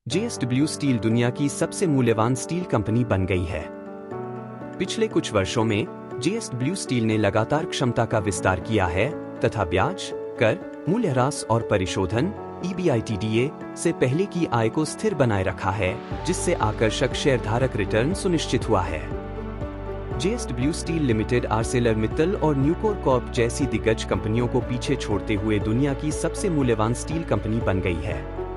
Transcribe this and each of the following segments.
JSW steel दुनिया की सबसे मूल्यवान स्टील कंपनी बन गई है। पिछले कुछ वर्षों में JSW स्टील ने लगातार क्षमता का विस्तार किया है तथा ब्याज, कर, मूल्यह्रास और परिशोधन EBITDA से पहले की आय को स्थिर बनाए रखा है, जिससे आकर्षक शेयरधारक रिटर्न सुनिश्चित हुआ है। JSW स्टील लिमिटेड आर्सेलरमित्तल और न्यूकोर कॉर्प जैसी दिग्गज कंपनियों को पीछे छोड़ते हुए दुनिया की सबसे मूल्यवान स्टील कंपनी बन गई है।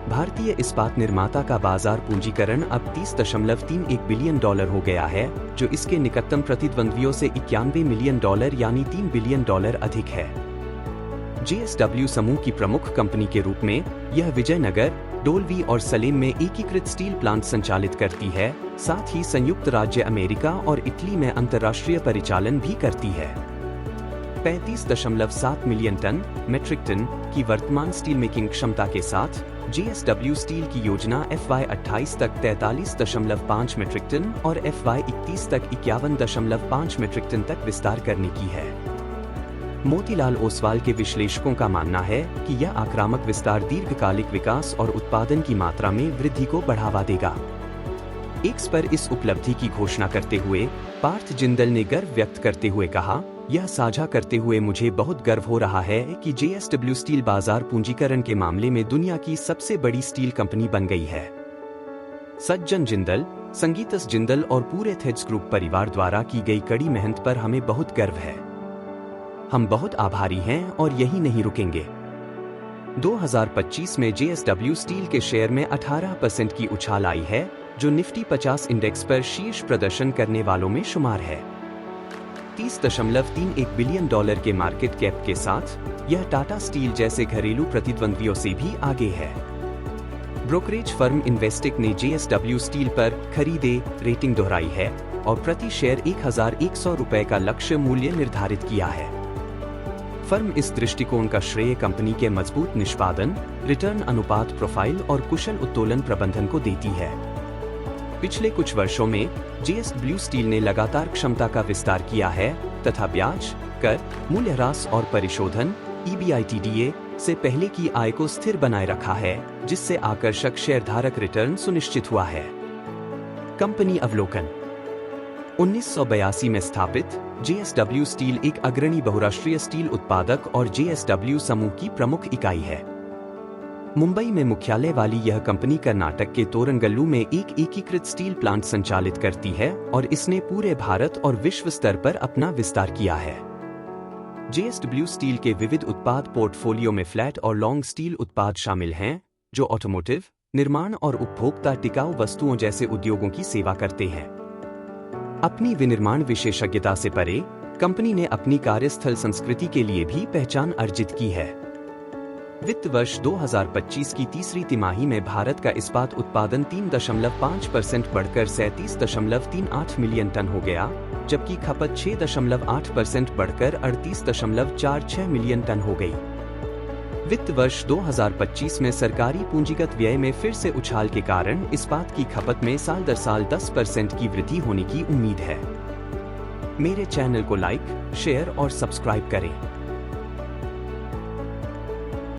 भारतीय इस्पात निर्माता का बाजार पूंजीकरण अब $30.31 बिलियन हो गया है, जो इसके निकटतम प्रतिद्वंद्वियों से $91 मिलियन यानी $3 बिलियन अधिक है। JSW समूह की प्रमुख कंपनी के रूप में यह विजयनगर, डोलवी और सलेम में एकीकृत स्टील प्लांट संचालित करती है, साथ ही संयुक्त राज्य अमेरिका और इटली में अंतर्राष्ट्रीय परिचालन भी करती है। 35.7 मिलियन टन मेट्रिक टन की वर्तमान स्टील मेकिंग क्षमता के साथ JSW स्टील की योजना FY28 तक 43.5 मीट्रिक टन और FY31 तक 51.5 मीट्रिक टन तक विस्तार करने की है। मोतीलाल ओसवाल के विश्लेषकों का मानना है कि यह आक्रामक विस्तार दीर्घकालिक विकास और उत्पादन की मात्रा में वृद्धि को बढ़ावा देगा। एक्स पर इस उपलब्धि की घोषणा करते हुए पार्थ जिंदल ने गर्व व्यक्त करते हुए कहा, यह साझा करते हुए मुझे बहुत गर्व हो रहा है कि JSW स्टील बाजार पूंजीकरण के मामले में दुनिया की सबसे बड़ी स्टील कंपनी बन गई है। सज्जन जिंदल, संगीतस जिंदल और पूरे थेड्स ग्रुप परिवार द्वारा की गई कड़ी मेहनत पर हमें बहुत गर्व है। हम बहुत आभारी हैं और यही नहीं रुकेंगे। 2025 में JSW स्टील के शेयर में 18% की उछाल आई है, जो निफ्टी 50 इंडेक्स पर शीर्ष प्रदर्शन करने वालों में शुमार है। $30.31 बिलियन के मार्केट कैप के साथ यह टाटा स्टील जैसे घरेलू प्रतिद्वंद्वियों से भी आगे है। ब्रोकरेज फर्म इन्वेस्टिक ने JSW स्टील पर खरीदे रेटिंग दोहराई है और प्रति शेयर ₹1,100 का लक्ष्य मूल्य निर्धारित किया है। फर्म इस दृष्टिकोण का श्रेय कंपनी के मजबूत निष्पादन, रिटर्न अनुपात प्रोफाइल और कुशल उत्तोलन प्रबंधन को देती है। पिछले कुछ वर्षों में JSW स्टील ने लगातार क्षमता का विस्तार किया है तथा ब्याज, कर, मूल्यह्रास और परिशोधन EBITDA से पहले की आय को स्थिर बनाए रखा है, जिससे आकर्षक शेयरधारक रिटर्न सुनिश्चित हुआ है। कंपनी अवलोकन। 1982 में स्थापित JSW स्टील एक अग्रणी बहुराष्ट्रीय स्टील उत्पादक और JSW समूह की प्रमुख इकाई है। मुंबई में मुख्यालय वाली यह कंपनी कर्नाटक के तोरंगल्लू में एक एकीकृत स्टील प्लांट संचालित करती है और इसने पूरे भारत और विश्व स्तर पर अपना विस्तार किया है। JSW स्टील के विविध उत्पाद पोर्टफोलियो में फ्लैट और लॉन्ग स्टील उत्पाद शामिल हैं, जो ऑटोमोटिव, निर्माण और उपभोक्ता टिकाऊ वस्तुओं जैसे उद्योगों की सेवा करते हैं। अपनी विनिर्माण विशेषज्ञता से परे, कंपनी ने अपनी कार्यस्थल संस्कृति के लिए भी पहचान अर्जित की है। वित्त वर्ष 2025 की तीसरी तिमाही में भारत का इस्पात उत्पादन 3.5% बढ़कर 37.38 मिलियन टन हो गया, जबकि खपत 6.8% बढ़कर 38.46 मिलियन टन हो गई। वित्त वर्ष 2025 में सरकारी पूंजीगत व्यय में फिर से उछाल के कारण इस्पात की खपत में साल दर साल 10% की वृद्धि होने की उम्मीद है। मेरे चैनल को लाइक, शेयर और सब्सक्राइब करें।